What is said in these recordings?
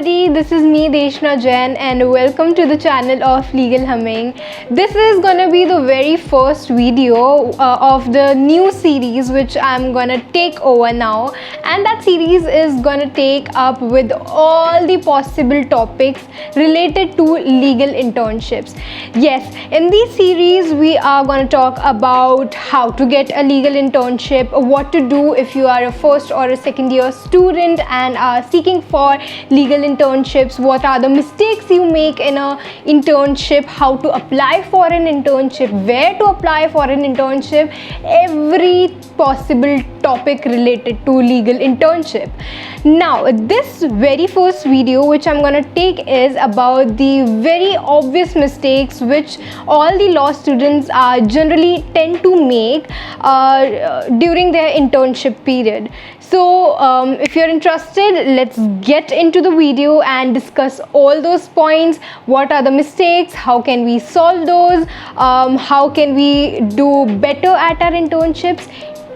everybody, this is me Deshna Jain and welcome to the channel of Legal Humming. This is gonna be the very first video of the new series which I'm gonna take over now, and that series is gonna take up with all the possible topics related to legal internships. Yes, in this series we are gonna talk about how to get a legal internship, what to do if you are a first or a second year student and are seeking for legal internships, what are the mistakes you make in a internship, how to apply for an internship, where to apply for an internship, every possible topic related to legal internship. Now this very first video which I'm gonna take is about the very obvious mistakes which all the law students generally tend to make during their internship period. So if you're interested, let's get into the video and discuss all those points. What are the mistakes? How can we solve those? How can we do better at our internships?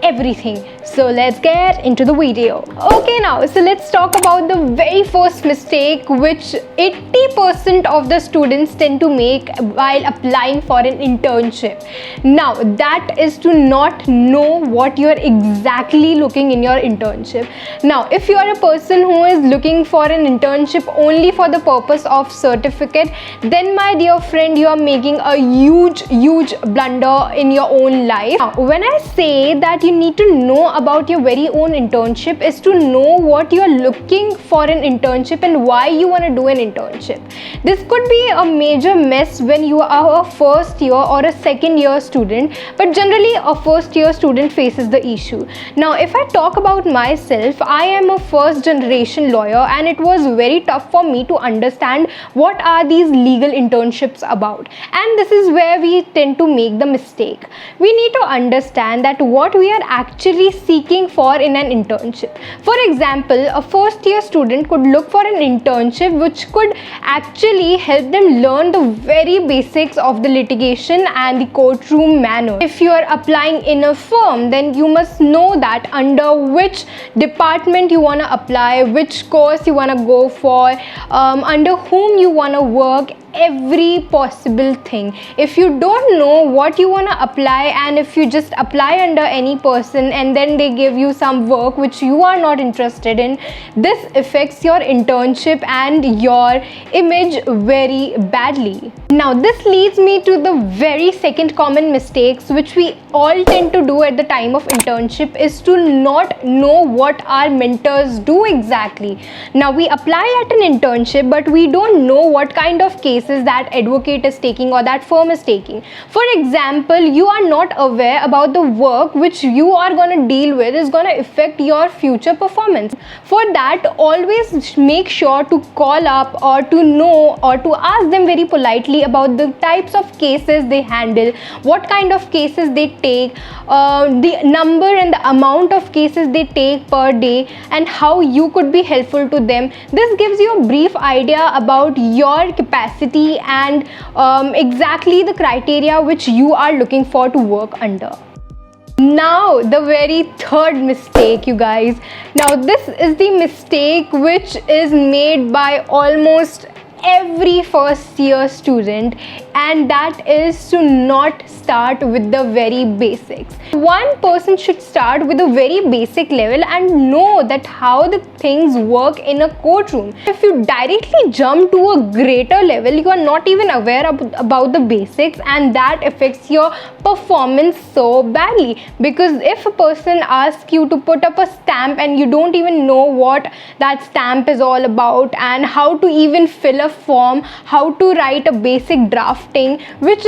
Everything. So let's get into the video. Okay, now so let's talk about the very first mistake which 80% of the students tend to make while applying for an internship. Now that is to not know what you are exactly looking in your internship. Now if you are a person who is looking for an internship only for the purpose of certificate, then my dear friend, you are making a huge blunder in your own life. Now, when I say that you need to know about your very own internship is to know what you are looking for an internship and why you want to do an internship. This could be a major mess when you are a first year or a second year student, but generally a first year student faces the issue. Now if I talk about myself, I am a first generation lawyer and it was very tough for me to understand what are these legal internships about, and this is where we tend to make the mistake. We need to understand that what we are actually seeking for in an internship. For example, a first year student could look for an internship which could actually help them learn the very basics of the litigation and the courtroom manner. If you are applying in a firm, then you must know that under which department you want to apply, which course you want to go for, under whom you want to work, every possible thing. If you don't know what you want to apply and if you just apply under any person and then they give you some work which you are not interested in, this affects your internship and your image very badly. Now this leads me to the very second common mistakes which we all tend to do at the time of internship is to not know what our mentors do exactly. Now we apply at an internship but we don't know what kind of cases that advocate is taking or that firm is taking. For example, you are not aware about the work which you are going to deal with is going to affect your future performance. For that, always make sure to call up or to know or to ask them very politely about the types of cases they handle, what kind of cases they take, the number and the amount of cases they take per day, and how you could be helpful to them. This gives you a brief idea about your capacity and exactly the criteria which you are looking for to work under. Now the very third mistake, you guys. Now this is the mistake which is made by almost every first year student, and that is to not start with the very basics. One person should start with a very basic level and know that how the things work in a courtroom. If you directly jump to a greater level, you are not even aware about the basics, and that affects your performance so badly. Because if a person asks you to put up a stamp and you don't even know what that stamp is all about and how to even fill a form, how to write a basic drafting, which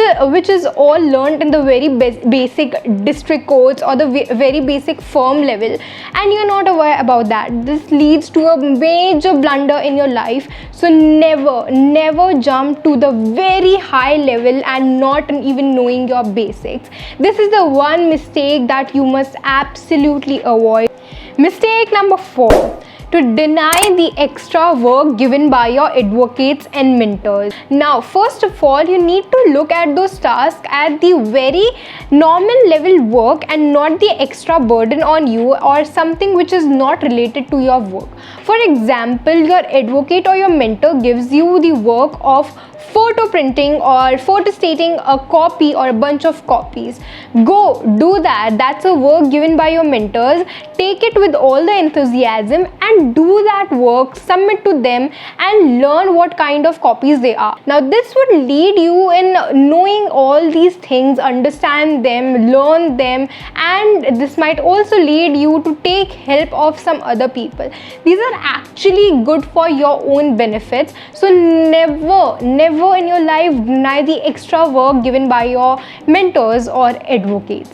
is all learned in the very basic district courts or the very basic firm level, and you're not aware about that, this leads to a major blunder in your life. So never jump to the very high level and not even knowing your basics. This is the one mistake that you must absolutely avoid. Mistake number 4. to deny the extra work given by your advocates and mentors. Now, first of all, you need to look at those tasks at the very normal level work and not the extra burden on you or something which is not related to your work. For example, your advocate or your mentor gives you the work of photo printing or photo stating a copy or a bunch of copies. Go do that. That's a work given by your mentors. Take it with all the enthusiasm and do that work, submit to them and learn what kind of copies they are. Now this would lead you in knowing all these things, understand them, learn them, and this might also lead you to take help of some other people. These are actually good for your own benefits. So never in your life deny the extra work given by your mentors or advocates.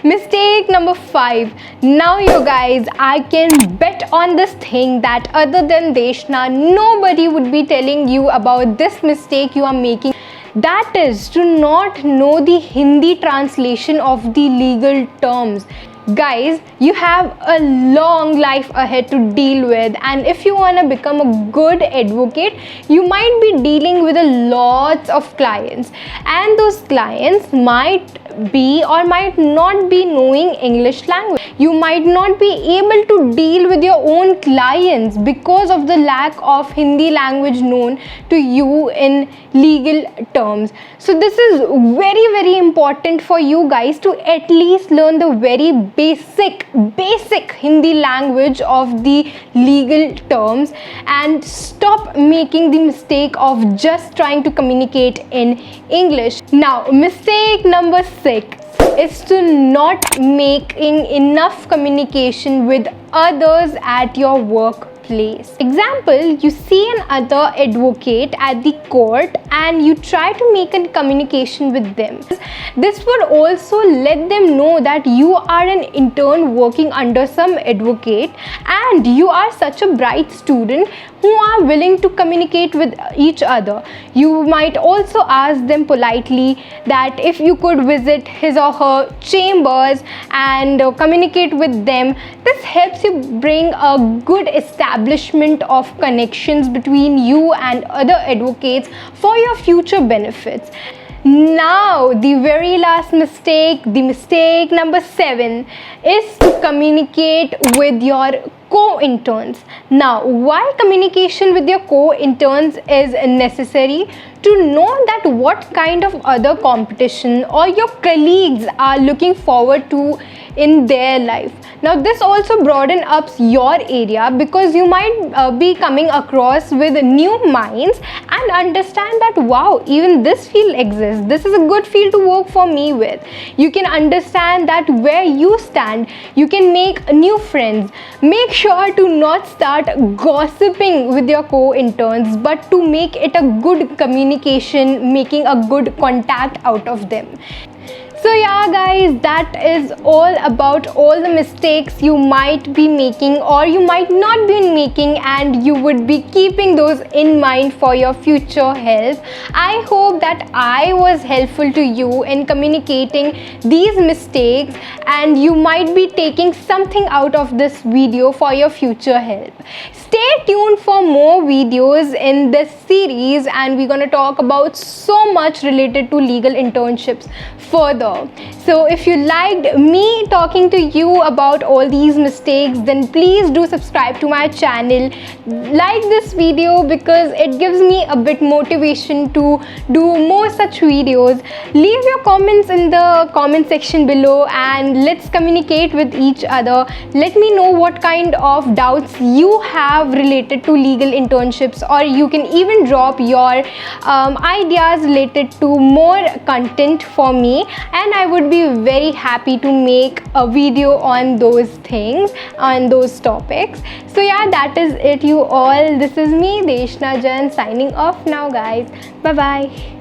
Mistake number 5. Now you guys, I can bet on this thing that other than Deshna, nobody would be telling you about this mistake you are making. That is to not know the Hindi translation of the legal terms. Guys, you have a long life ahead to deal with, and if you want to become a good advocate, you might be dealing with a lots of clients, and those clients might be or might not be knowing English language. You might not be able to deal with your own clients because of the lack of Hindi language known to you in legal terms. So this is very important for you guys to at least learn the very basic Hindi language of the legal terms and stop making the mistake of just trying to communicate in English. Now, mistake number 6 is to not making enough communication with others at your workplace. Example, you see another advocate at the court and you try to make a communication with them. This would also let them know that you are an intern working under some advocate and you are such a bright student who are willing to communicate with each other. You might also ask them politely that if you could visit his or her chambers and communicate with them. This helps you bring a good establishment of connections between you and other advocates for your future benefits. Now, the very last mistake, the mistake number 7, is to communicate with your co-interns. Now, why communication with your co-interns is necessary? To know that what kind of other competition or your colleagues are looking forward to in their life. Now this also broaden up your area because you might be coming across with new minds and understand that wow, even this field exists. This is a good field to work for me with. You can understand that where you stand, you can make new friends. Make sure to not start gossiping with your co-interns, but to make it a good communication, making a good contact out of them. So yeah guys, that is all about all the mistakes you might be making or you might not be making, and you would be keeping those in mind for your future health. I hope that I was helpful to you in communicating these mistakes and you might be taking something out of this video for your future health. Stay tuned for more videos in this series and we're going to talk about so much related to legal internships further. So if you liked me talking to you about all these mistakes, then please do subscribe to my channel. Like this video because it gives me a bit motivation to do more such videos. Leave your comments in the comment section below and let's communicate with each other. Let me know what kind of doubts you have related to legal internships, or you can even drop your ideas related to more content for me, and I would be very happy to make a video on those things, on those topics. So yeah, that is it you all. This is me, Deshna Jain, signing off now guys. Bye bye.